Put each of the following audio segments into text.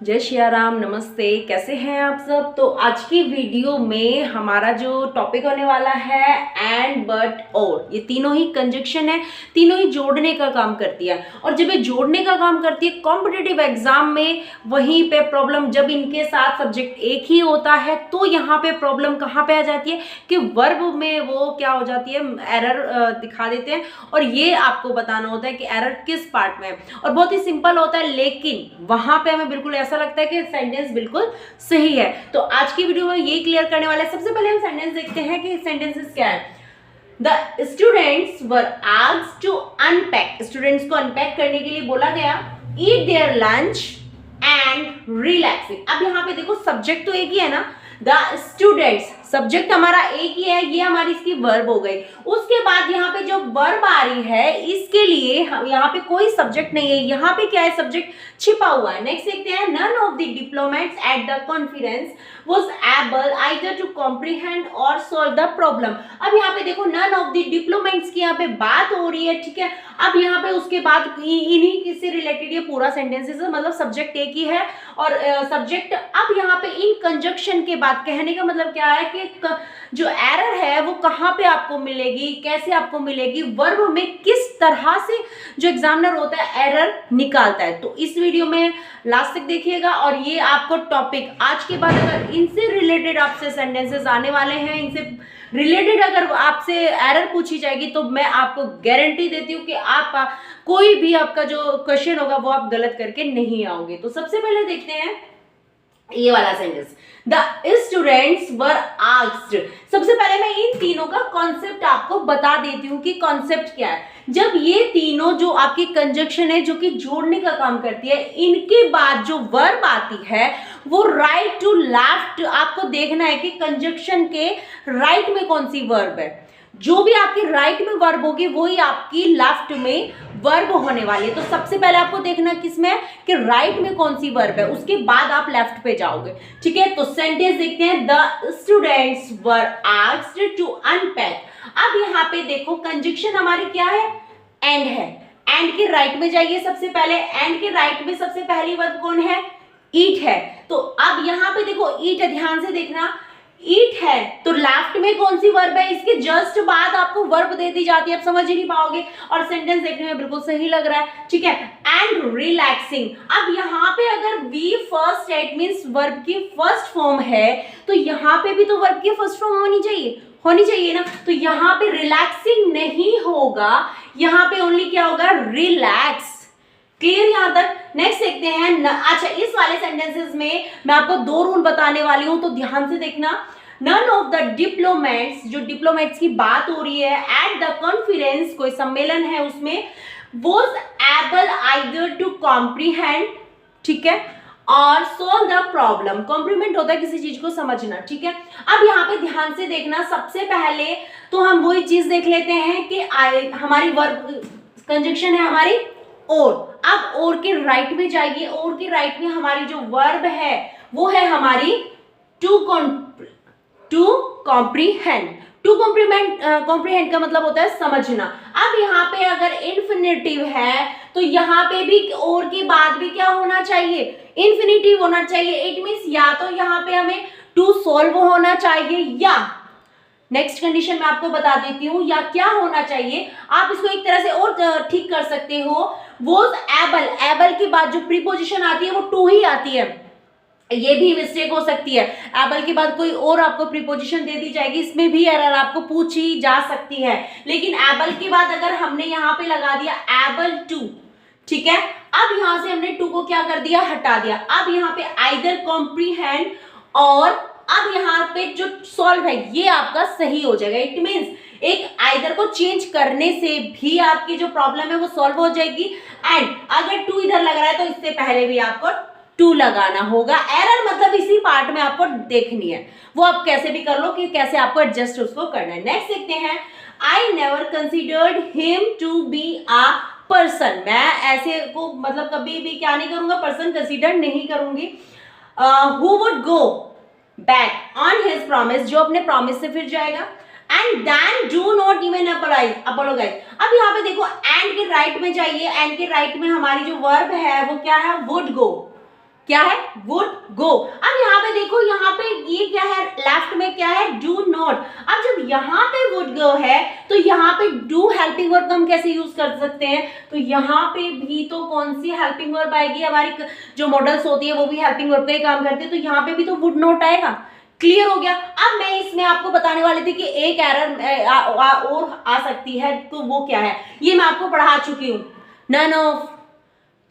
जय श्री राम, नमस्ते। कैसे हैं आप सब। तो आज की वीडियो में हमारा जो टॉपिक होने वाला है एंड, बट, और, ये तीनों ही कंजक्शन है, तीनों ही जोड़ने का काम करती है। और जब ये जोड़ने का काम करती है कॉम्पिटिटिव एग्जाम में, वहीं पे प्रॉब्लम, जब इनके साथ सब्जेक्ट एक ही होता है तो यहाँ पे प्रॉब्लम कहाँ पे आ जाती है कि वर्ब में वो क्या हो जाती है, एरर दिखा देते हैं। और ये आपको बताना होता है कि एरर किस पार्ट में है। और बहुत ही सिंपल होता है, लेकिन वहां पे हमें बिल्कुल ऐसा लगता है कि सेंटेंस बिल्कुल सही है। तो आज की वीडियो में ये क्लियर करने वाले हैं। सबसे पहले हम सेंटेंस देखते हैं कि सेंटेंसेस क्या है। The students were asked to unpack, students को अनपैक करने के लिए बोला गया। Eat their lunch and relaxing. अब यहाँ पे देखो सब्जेक्ट तो एक ही है ना, द स्टूडेंट्स, सब्जेक्ट हमारा एक ही है, ये हमारी इसकी वर्ब हो गई। उसके बाद यहाँ पे जो वर्ब आ रही है इसके लिए यहाँ पे कोई सब्जेक्ट नहीं है, यहाँ पे क्या है, सब्जेक्ट छिपा हुआ है। नेक्स्ट देखते हैं, none of the diplomats at the conference was able either to comprehend or solve the problem। अब यहाँ पे देखो none of the diplomats की यहाँ पे बात हो रही है, ठीक है। अब यहाँ पे उसके बाद इन्हीं से रिलेटेड ये पूरा सेंटेंसेस है, मतलब सब्जेक्ट एक ही है और सब्जेक्ट। अब यहाँ पे इन कंजक्शन के बाद कहने का मतलब क्या है कि जो एरर है वो कहाँ पे आपको मिलेगी, कैसे आपको मिलेगी, वर्ब में किस तरह से जो एग्जामिनर होता है एरर निकालता है। तो इस वीडियो में लास्ट तक देखिएगा। और ये आपको टॉपिक आज के बाद अगर इनसे रिलेटेड आपसे सेंटेंसेस आने वाले हैं, इनसे रिलेटेड अगर आपसे एरर पूछी जाएगी तो मैं आपको गारंटी देती हूँ कि आप कोई भी आपका जो क्वेश्चन होगा वो आप गलत करके नहीं आओगे। तो सबसे पहले देखते हैं ये वाला sentence, the students were asked. सबसे पहले मैं इन तीनों का कॉन्सेप्ट आपको बता देती हूँ कि कॉन्सेप्ट क्या है। जब ये तीनों जो आपकी कंजक्शन है जो कि जोड़ने का काम करती है, इनके बाद जो वर्ब आती है वो राइट टू लेफ्ट, आपको देखना है कि कंजक्शन के राइट में कौन सी वर्ब है। जो भी आपकी राइट में वर्ब होगी वही आपकी लेफ्ट में वर्ब होने वाली है। तो सबसे पहले आपको देखना किसमें है कि राइट में कौन सी वर्ब है, उसके बाद आप लेफ्ट पे जाओगे, ठीक है। तो सेंटेंस देखते हैं, the students were asked to unpack. अब यहाँ पे देखो कंजक्शन हमारी क्या है, एंड है। एंड के राइट में जाइए सबसे पहले, एंड के राइट में सबसे पहली वर्ब कौन है, ईट है। तो अब यहाँ पे देखो ईट है, ध्यान से देखना, ईट है तो लेफ्ट में कौन सी वर्ब है, इसके जस्ट बाद आपको वर्ब दे दी जाती है, आप समझ ही नहीं पाओगे। और सेंटेंस देखने में बिल्कुल सही लग रहा है, ठीक है। एंड रिलैक्सिंग, अब यहाँ पे अगर V first it means verb की फर्स्ट फॉर्म है तो यहाँ पे भी तो वर्ब की फर्स्ट फॉर्म होनी चाहिए ना। तो यहाँ पे रिलैक्सिंग नहीं होगा, यहाँ पे ओनली क्या होगा, रिलैक्स। क्लियर यहां तक। नेक्स्ट देखते हैं, अच्छा इस वाले सेंटेंसेस में मैं आपको दो रूल बताने वाली हूं तो ध्यान से देखना। नन ऑफ द डिप्लोमेट्स, जो डिप्लोमेट्स की बात हो रही है, एट द कॉन्फ्रेंस, कोई सम्मेलन है उसमें, was able either to comprehend, ठीक है, और सोल्व द प्रॉब्लम। कॉम्प्लीमेंट होता है किसी चीज को समझना, ठीक है। अब यहाँ पे ध्यान से देखना, सबसे पहले तो हम वही चीज देख लेते हैं कि हमारी वर्ब कंजक्शन है हमारी और। अब और के राइट में जाइए, और के राइट में हमारी जो वर्ब है वो है हमारी टू कॉम्प्रीहेंड। टू कॉम्प्रीहेंड का मतलब होता है समझना। अब यहाँ पे अगर इन्फिनेटिव है तो यहाँ पे भी और के बाद भी क्या होना चाहिए, इन्फिनेटिव होना चाहिए। इट मीन्स या तो यहाँ पे हमें टू सॉल्व होना चाहिए, या नेक्स्ट कंडीशन मैं आपको बता देती हूँ, या क्या होना चाहिए, आप इसको एक तरह से और ठीक कर सकते हो। वॉज एबल, एबल के बाद जो प्रीपोजिशन आती है वो टू ही आती है, ये भी मिस्टेक हो सकती है। एबल के बाद कोई और आपको प्रीपोजिशन दे दी जाएगी, इसमें भी एरर आपको पूछी जा सकती है। लेकिन एबल के बाद अगर हमने यहाँ पे लगा दिया एबल टू, ठीक है, अब यहाँ से हमने टू को क्या कर दिया, हटा दिया। अब यहाँ पे आइदर कॉम्प्रीहेंड, और अब यहाँ पे जो सॉल्व है ये आपका सही हो जाएगा। इट मींस एक आइदर को चेंज करने से भी आपकी जो प्रॉब्लम है वो सॉल्व हो जाएगी। एंड अगर टू इधर लग रहा है तो इससे पहले भी आपको टू लगाना होगा। एरर मतलब इसी पार्ट में आपको देखनी है, वो आप कैसे भी कर लो कि कैसे आपको एडजस्ट उसको करना है। नेक्स्ट देखते हैं, I never considered him to be a person. मैं ऐसे को मतलब कभी भी क्या नहीं करूंगा, पर्सन कंसिडर नहीं करूंगी। Who would go back on his promise, जो अपने प्रॉमिस से फिर जाएगा। And then do not even apologise. अब यहाँ पे देखो एंड के राइट में जाइए, एंड के राइट में हमारी जो वर्ब है वो क्या है, वुड गो, क्या है, वुड गो। अब यहाँ पे देखो, यहाँ पे ये क्या है, लेफ्ट में क्या है, डू नॉट। अब जब यहाँ पे वुड गो है तो यहाँ पे डू हेल्पिंग वर्ब हम कैसे यूज कर सकते हैं, तो यहाँ पे भी तो कौन सी हेल्पिंग वर्ब आएगी, हमारी जो मॉडल्स होती है वो भी हेल्पिंग वर्ब का ही काम करती है, तो यहाँ पे भी तो वुड नॉट आएगा। क्लियर हो गया। अब मैं इसमें आपको बताने वाली थी कि एक एरर और आ सकती है, तो वो क्या है, ये मैं आपको पढ़ा चुकी हूँ, नन ऑफ,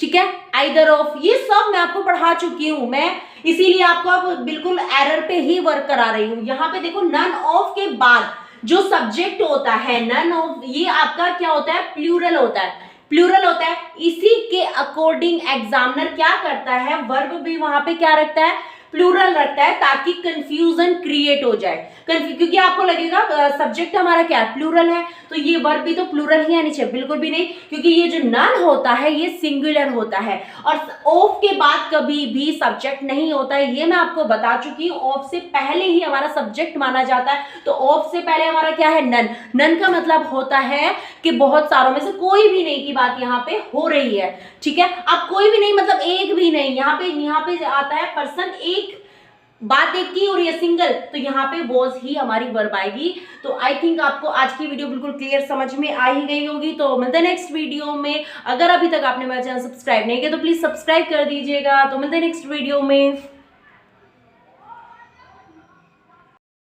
ठीक है, आइदर ऑफ, ये सब मैं आपको पढ़ा चुकी हूं मैं, इसीलिए आपको अब बिल्कुल एरर पे ही वर्क करा रही हूं। यहाँ पे देखो, नन ऑफ के बाद जो सब्जेक्ट होता है, नन ऑफ, ये आपका क्या होता है, प्लूरल होता है, प्लूरल होता है। इसी के अकॉर्डिंग एग्जामिनर क्या करता है, वर्ब भी वहां पे क्या रखता है, प्लूरल रखता है, ताकि कंफ्यूजन क्रिएट हो जाए। क्योंकि आपको लगेगा सब्जेक्ट हमारा क्या है, प्लूरल है, तो ये वर्ब भी तो प्लूरल ही आनी चाहिए, बिल्कुल भी नहीं, क्योंकि ये जो नन होता है ये सिंगुलर होता है, और ऑफ के बाद कभी भी सब्जेक्ट नहीं होता है, ये मैं आपको बता चुकी हूँ। ऑफ से पहले ही हमारा सब्जेक्ट माना जाता है, तो ऑफ से पहले हमारा क्या है, नन। नन का मतलब होता है कि बहुत सारों में से कोई भी नहीं की बात यहाँ पे हो रही है, ठीक है। अब कोई भी नहीं मतलब एक भी नहीं, यहाँ पे आता है पर्सन, एक बात एक की और ये सिंगल, तो यहाँ पे वॉज ही हमारी वर्ब आएगी। तो आई थिंक आपको आज की वीडियो बिल्कुल क्लियर समझ में आ ही गई होगी। तो मिलते हैं नेक्स्ट वीडियो में। अगर अभी तक आपने मेरा चैनल सब्सक्राइब नहीं किया तो प्लीज सब्सक्राइब कर दीजिएगा। तो मिलते हैं नेक्स्ट वीडियो में।